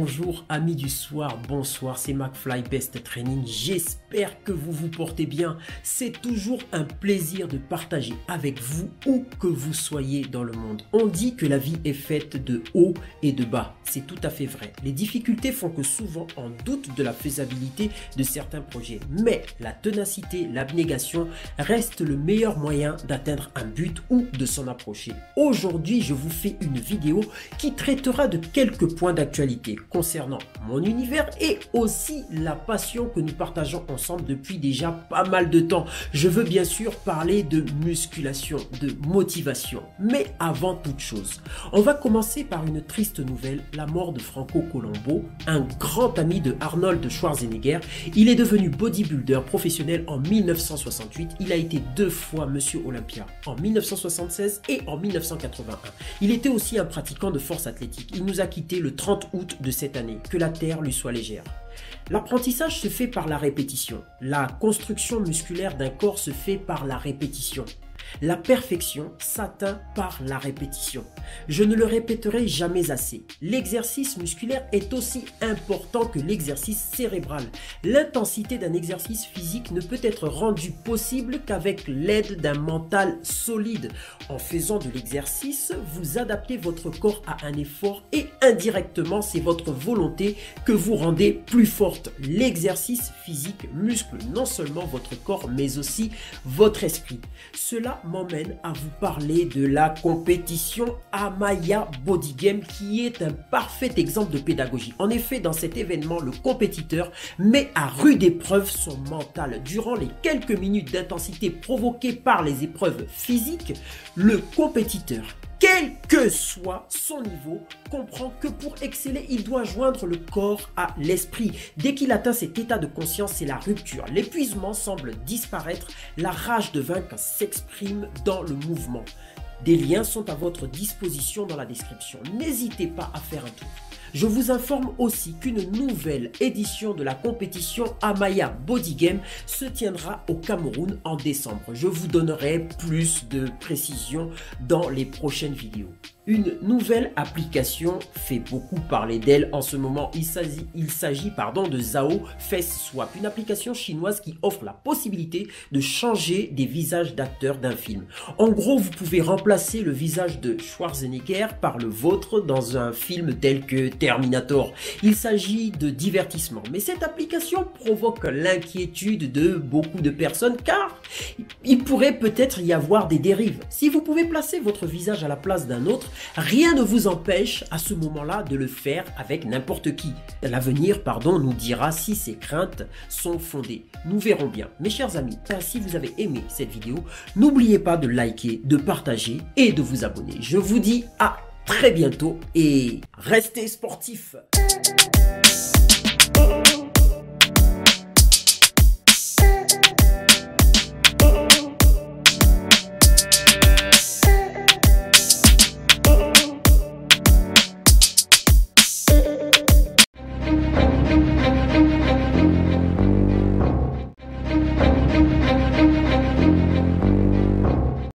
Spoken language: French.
bonjour amis du soir, bonsoir, c'est McFly Best Training, j'espère que vous vous portez bien. C'est toujours un plaisir de partager avec vous où que vous soyez dans le monde. On dit que la vie est faite de hauts et de bas, c'est tout à fait vrai. Les difficultés font que souvent on doute de la faisabilité de certains projets, mais la ténacité, l'abnégation reste le meilleur moyen d'atteindre un but ou de s'en approcher. Aujourd'hui, je vous fais une vidéo qui traitera de quelques points d'actualité concernant mon univers et aussi la passion que nous partageons ensemble depuis déjà pas mal de temps. Je veux bien sûr parler de musculation, de motivation. Mais avant toute chose, on va commencer par une triste nouvelle, la mort de Franco Colombo, un grand ami de Arnold Schwarzenegger. Il est devenu bodybuilder professionnel en 1968. Il a été 2 fois Monsieur Olympia, en 1976 et en 1981. Il était aussi un pratiquant de force athlétique. Il nous a quittés le 30 août de cette année. Que la terre lui soit légère. L'apprentissage se fait par la répétition. La construction musculaire d'un corps se fait par la répétition. La perfection s'atteint par la répétition. Je ne le répéterai jamais assez. L'exercice musculaire est aussi important que l'exercice cérébral. L'intensité d'un exercice physique ne peut être rendue possible qu'avec l'aide d'un mental solide. En faisant de l'exercice, vous adaptez votre corps à un effort et indirectement, c'est votre volonté que vous rendez plus forte. L'exercice physique muscle non seulement votre corps, mais aussi votre esprit. Cela m'emmène à vous parler de la compétition Amaya Body Game qui est un parfait exemple de pédagogie. En effet, dans cet événement, le compétiteur met à rude épreuve son mental. Durant les quelques minutes d'intensité provoquées par les épreuves physiques, le compétiteur, quel que soit son niveau, comprend que pour exceller, il doit joindre le corps à l'esprit. Dès qu'il atteint cet état de conscience, c'est la rupture. L'épuisement semble disparaître, la rage de vaincre s'exprime dans le mouvement. Des liens sont à votre disposition dans la description. N'hésitez pas à faire un tour. Je vous informe aussi qu'une nouvelle édition de la compétition Amaya Body Game se tiendra au Cameroun en décembre. Je vous donnerai plus de précisions dans les prochaines vidéos. Une nouvelle application fait beaucoup parler d'elle en ce moment. Il s'agit de Zao Face Swap, une application chinoise qui offre la possibilité de changer des visages d'acteurs d'un film. En gros, vous pouvez remplacer le visage de Schwarzenegger par le vôtre dans un film tel que Terminator. Il s'agit de divertissement, mais cette application provoque l'inquiétude de beaucoup de personnes car il pourrait peut-être y avoir des dérives. Si vous pouvez placer votre visage à la place d'un autre, rien ne vous empêche à ce moment-là de le faire avec n'importe qui. L'avenir, nous dira si ces craintes sont fondées. Nous verrons bien. Mes chers amis, si vous avez aimé cette vidéo, n'oubliez pas de liker, de partager et de vous abonner. Je vous dis à très bientôt et restez sportifs.